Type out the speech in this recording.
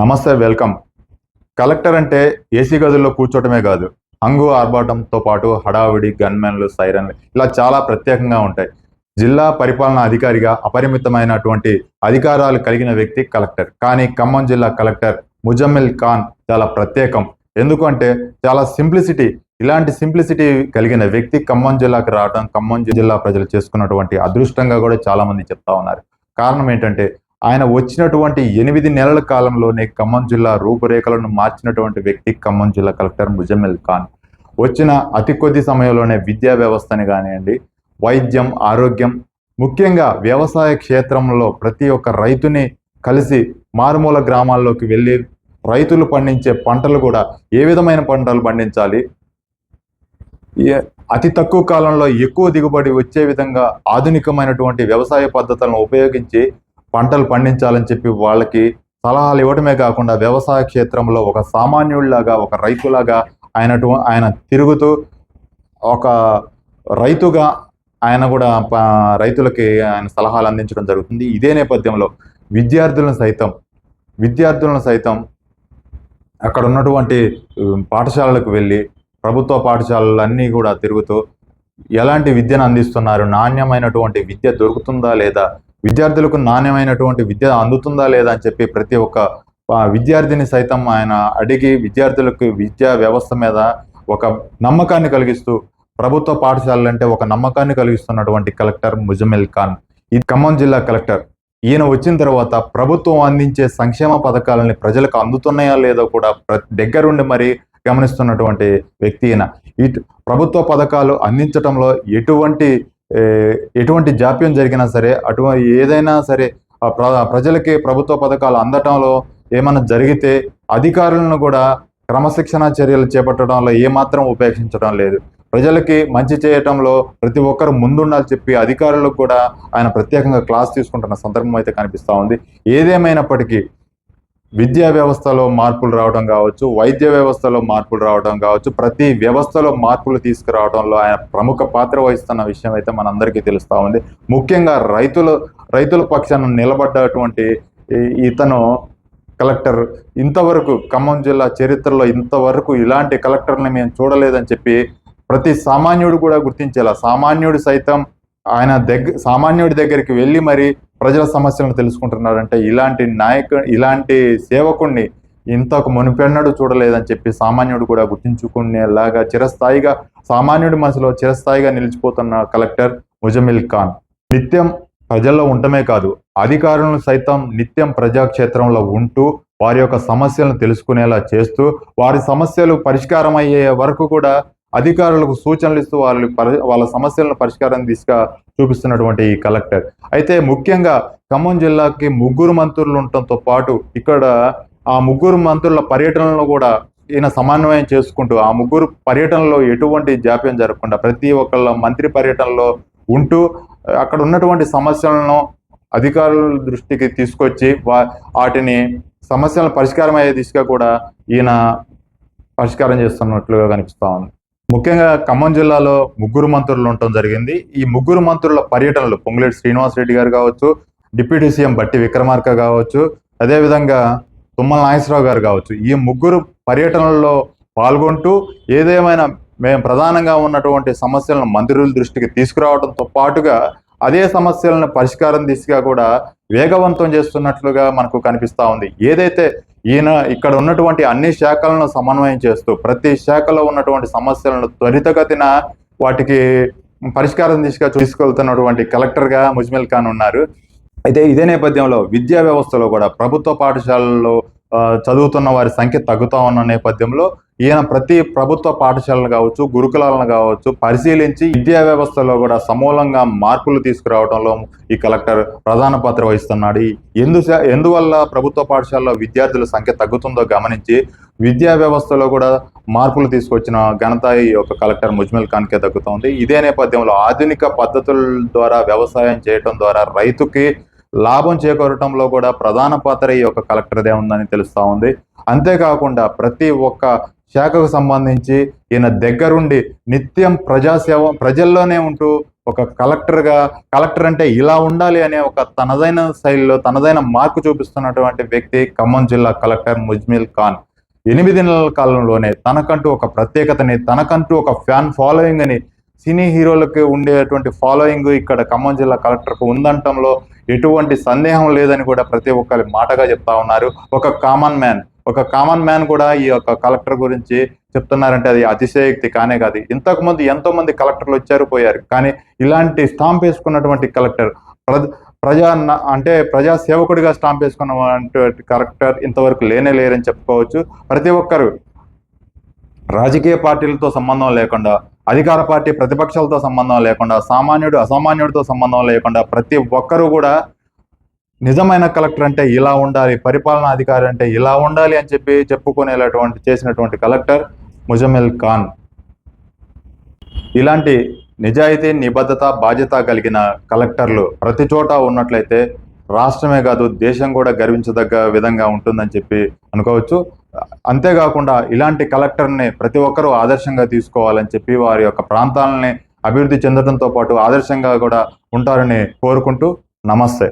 నమస్తే, welcome. Collector అంటే AC గదుల్లో కూర్చోవటమే కాదు, హంగు ఆర్భాటంతో పాటు హడావిడి, గన్మెన్లు, సైరన్లు ఇలా చాలా ప్రత్యేకంగా ఉంటాయి. జిల్లా పరిపాలనా అధికారిగా అపరిమితమైనటువంటి అధికారాలు కలిగిన వ్యక్తి కలెక్టర్. కానీ ఖమ్మం జిల్లా కలెక్టర్ ముజమ్మిల్ ఖాన్ చాలా ప్రత్యేకం. ఎందుకంటే చాలా సింప్లిసిటీ, ఇలాంటి సింప్లిసిటీ కలిగిన వ్యక్తి ఖమ్మం జిల్లాకు రావడం ఖమ్మం జిల్లా ప్రజలు చేసుకున్నటువంటి అదృష్టంగా కూడా చాలా మంది చెప్తా ఉన్నారు. కారణం ఏంటంటే ఆయన వచ్చినటువంటి 8 నెలల కాలంలోనే ఖమ్మం జిల్లా రూపురేఖలను మార్చినటువంటి వ్యక్తి ఖమ్మం జిల్లా కలెక్టర్ ముజమ్మిల్ ఖాన్. వచ్చిన అతి కొద్ది సమయంలోనే విద్యా వ్యవస్థని కానివ్వండి, వైద్యం, ఆరోగ్యం, ముఖ్యంగా వ్యవసాయ క్షేత్రంలో ప్రతి ఒక్క రైతుని కలిసి మారుమూల గ్రామాల్లోకి వెళ్ళి రైతులు పండించే పంటలు కూడా ఏ విధమైన పంటలు పండించాలి, అతి తక్కువ కాలంలో ఎక్కువ దిగుబడి వచ్చే విధంగా ఆధునికమైనటువంటి వ్యవసాయ పద్ధతులను ఉపయోగించి పంటలు పండించాలని చెప్పి వాళ్ళకి సలహాలు ఇవ్వటమే కాకుండా వ్యవసాయ క్షేత్రంలో ఒక సామాన్యుడిలాగా, ఒక రైతులాగా ఆయన తిరుగుతూ ఒక రైతుగా ఆయన కూడా రైతులకి ఆయన సలహాలు అందించడం జరుగుతుంది. ఇదే నేపథ్యంలో విద్యార్థులను సైతం అక్కడ ఉన్నటువంటి పాఠశాలలకు వెళ్ళి ప్రభుత్వ పాఠశాలలన్నీ కూడా తిరుగుతూ ఎలాంటి విద్యను అందిస్తున్నారు, నాణ్యమైనటువంటి విద్య దొరుకుతుందా లేదా, విద్యార్థులకు నాణ్యమైనటువంటి విద్య అందుతుందా లేదా అని చెప్పి ప్రతి ఒక్క విద్యార్థిని సైతం ఆయన అడిగి విద్యార్థులకు విద్యా వ్యవస్థ మీద ఒక నమ్మకాన్ని కలిగిస్తూ, ప్రభుత్వ పాఠశాలలంటే ఒక నమ్మకాన్ని కలిగిస్తున్నటువంటి కలెక్టర్ ముజమ్మిల్ ఖాన్. ఈ ఖమ్మం జిల్లా కలెక్టర్ ఈయన వచ్చిన తర్వాత ప్రభుత్వం అందించే సంక్షేమ పథకాలని ప్రజలకు అందుతున్నాయా లేదో కూడా దగ్గరుండి మరి గమనిస్తున్నటువంటి వ్యక్తి ఈయన. ప్రభుత్వ పథకాలు అందించడంలో ఎటువంటి జాప్యం జరిగినా సరే, ఏదైనా సరే ప్రజలకి ప్రభుత్వ పథకాలు అందటంలో ఏమైనా జరిగితే అధికారులను కూడా క్రమశిక్షణ చర్యలు చేపట్టడంలో ఏమాత్రం ఉపేక్షించడం లేదు. ప్రజలకి మంచి చేయటంలో ప్రతి ఒక్కరు ముందుండాలి చెప్పి అధికారులకు కూడా ఆయన ప్రత్యేకంగా క్లాస్ తీసుకుంటున్న సందర్భం అయితే కనిపిస్తూ ఉంది. ఏదేమైనప్పటికీ విద్యా వ్యవస్థలో మార్పులు రావడం కావచ్చు, వైద్య వ్యవస్థలో మార్పులు రావడం కావచ్చు, ప్రతి వ్యవస్థలో మార్పులు తీసుకురావడంలో ఆయన ప్రముఖ పాత్ర వహిస్తున్న విషయం అయితే మనందరికీ తెలుస్తూ ఉంది. ముఖ్యంగా రైతుల పక్షాన నిలబడ్డటువంటి ఇతను కలెక్టర్ ఇంతవరకు ఖమ్మం జిల్లా చరిత్రలో ఇంతవరకు ఇలాంటి కలెక్టర్ని మేము చూడలేదని చెప్పి ప్రతి సామాన్యుడు కూడా గుర్తించేలా, సామాన్యుడి దగ్గరికి వెళ్ళి మరి ప్రజల సమస్యలను తెలుసుకుంటున్నారంటే ఇలాంటి సేవకుణ్ణి ఇంతకు మునిపెన్నడూ చూడలేదని చెప్పి సామాన్యుడు కూడా గుర్తించుకునేలాగా సామాన్యుడి మనసులో చిరస్థాయిగా నిలిచిపోతున్న కలెక్టర్ ముజమ్మిల్ ఖాన్. నిత్యం ప్రజల్లో ఉండటమే కాదు, అధికారులను సైతం నిత్యం ప్రజాక్షేత్రంలో ఉంటూ వారి యొక్క సమస్యలను తెలుసుకునేలా చేస్తూ, వారి సమస్యలు పరిష్కారం అయ్యే వరకు కూడా అధికారులకు సూచనలు ఇస్తూ వాళ్ళ సమస్యలను పరిష్కారం దిశగా చూపిస్తున్నటువంటి ఈ కలెక్టర్. అయితే ముఖ్యంగా ఖమ్మం జిల్లాకి 3 మంత్రులు ఉండటంతో పాటు ఇక్కడ ఆ 3 మంత్రుల పర్యటనలో కూడా ఈయన సమన్వయం చేసుకుంటూ ఆ 3 పర్యటనలో ఎటువంటి జాప్యం జరగకుండా ప్రతి ఒక్కళ్ళ మంత్రి పర్యటనలో ఉంటూ అక్కడ ఉన్నటువంటి సమస్యలను అధికారుల దృష్టికి తీసుకొచ్చి వాటిని సమస్యలను పరిష్కారం అయ్యే దిశగా కూడా ఈయన పరిష్కారం చేస్తున్నట్లుగా కనిపిస్తూ ఉంది. ముఖ్యంగా ఖమ్మం జిల్లాలో 3 మంత్రులు ఉండటం జరిగింది. ఈ 3 మంత్రుల పర్యటనలు పొంగులేటి శ్రీనివాసరెడ్డి గారు కావచ్చు, డిప్యూటీ సీఎం బట్టి విక్రమార్క కావచ్చు, అదేవిధంగా తుమ్మల నాగేశ్వరరావు గారు కావచ్చు, ఈ 3 పర్యటనల్లో పాల్గొంటూ ఏదేమైనా మేము ప్రధానంగా ఉన్నటువంటి సమస్యలను మంత్రుల దృష్టికి తీసుకురావడంతో పాటుగా అదే సమస్యలను పరిష్కారం దిశగా కూడా వేగవంతం చేస్తున్నట్లుగా మనకు కనిపిస్తూ ఉంది. ఏదైతే ఈయన ఇక్కడ ఉన్నటువంటి అన్ని శాఖలను సమన్వయం చేస్తూ ప్రతి శాఖలో ఉన్నటువంటి సమస్యలను త్వరితగతిన వాటికి పరిష్కారం దిశగా తీసుకెళ్తున్నటువంటి కలెక్టర్గా ముజమ్మిల్ ఖాన్ ఉన్నారు. అయితే ఇదే నేపథ్యంలో విద్యా వ్యవస్థలో కూడా ప్రభుత్వ పాఠశాలల్లో చదువుతున్న వారి సంఖ్య తగ్గుతూ ఉన్న నేపథ్యంలో ఈయన ప్రతి ప్రభుత్వ పాఠశాలను కావచ్చు, గురుకులాలను కావచ్చు పరిశీలించి విద్యా వ్యవస్థలో కూడా సమూలంగా మార్పులు తీసుకురావడంలో ఈ కలెక్టర్ ప్రధాన పాత్ర వహిస్తున్నాడు. ఎందువల్ల ప్రభుత్వ పాఠశాలలో విద్యార్థుల సంఖ్య తగ్గుతుందో గమనించి విద్యా వ్యవస్థలో కూడా మార్పులు తీసుకొచ్చిన ఘనత ఈ యొక్క కలెక్టర్ ముజమ్మిల్ ఖాన్కే దక్కుతోంది. ఇదే నేపథ్యంలో ఆధునిక పద్ధతుల ద్వారా వ్యవసాయం చేయడం ద్వారా రైతుకి లాభం చేకూరటంలో కూడా ప్రధాన పాత్ర ఈ యొక్క కలెక్టర్దే ఉందని తెలుస్తూ ఉంది. అంతేకాకుండా ప్రతి ఒక్క శాఖకు సంబంధించి ఈయన దగ్గరుండి నిత్యం ప్రజల్లోనే ఉంటూ ఒక కలెక్టర్ అంటే ఇలా ఉండాలి అనే ఒక తనదైన శైలిలో తనదైన మార్కు చూపిస్తున్నటువంటి వ్యక్తి ఖమ్మం జిల్లా కలెక్టర్ ముజ్మిల్ ఖాన్. 8 నెలల కాలంలోనే తనకంటూ ఒక ప్రత్యేకతని, తనకంటూ ఒక ఫ్యాన్ ఫాలోయింగ్ అని, సినీ హీరోలకు ఉండేటువంటి ఫాలోయింగ్ ఇక్కడ ఖమ్మం జిల్లా కలెక్టర్కు ఉందంటంలో ఎటువంటి సందేహం లేదని కూడా ప్రతి ఒక్కరి మాటగా చెప్తా ఉన్నారు. ఒక కామన్ మ్యాన్ కూడా ఈ యొక్క కలెక్టర్ గురించి చెప్తున్నారంటే అది అతిశయోక్తి కానే కాదు. ఇంతకు ముందు ఎంతో మంది కలెక్టర్లు వచ్చారు పోయారు, కానీ ఇలాంటి స్టాంప్ వేసుకున్నటువంటి కలెక్టర్, ప్రజా సేవకుడిగా స్టాంప్ వేసుకున్నటువంటి కలెక్టర్ ఇంతవరకు లేరని చెప్పుకోవచ్చు. ప్రతి ఒక్కరు రాజకీయ పార్టీలతో సంబంధం లేకుండా, అధికార పార్టీ ప్రతిపక్షాలతో సంబంధం లేకుండా, సామాన్యుడు అసామాన్యుడితో సంబంధం లేకుండా ప్రతి ఒక్కరూ కూడా నిజమైన కలెక్టర్ అంటే ఇలా ఉండాలి, పరిపాలనా అధికారి అంటే ఇలా ఉండాలి అని చేసినటువంటి కలెక్టర్ ముజమిల్ ఖాన్. ఇలాంటి నిజాయితీ, నిబద్ధత, బాధ్యత కలిగిన కలెక్టర్లు ప్రతి చోట ఉన్నట్లయితే రాష్ట్రమే కాదు దేశం కూడా గర్వించదగ్గ విధంగా ఉంటుందని చెప్పి అనుకోవచ్చు. అంతేకాకుండా ఇలాంటి కలెక్టర్ని ప్రతి ఒక్కరూ ఆదర్శంగా తీసుకోవాలని చెప్పి వారి యొక్క ప్రాంతాలని అభివృద్ధి చెందడంతో పాటు ఆదర్శంగా కూడా ఉంటారని కోరుకుంటూ నమస్తే.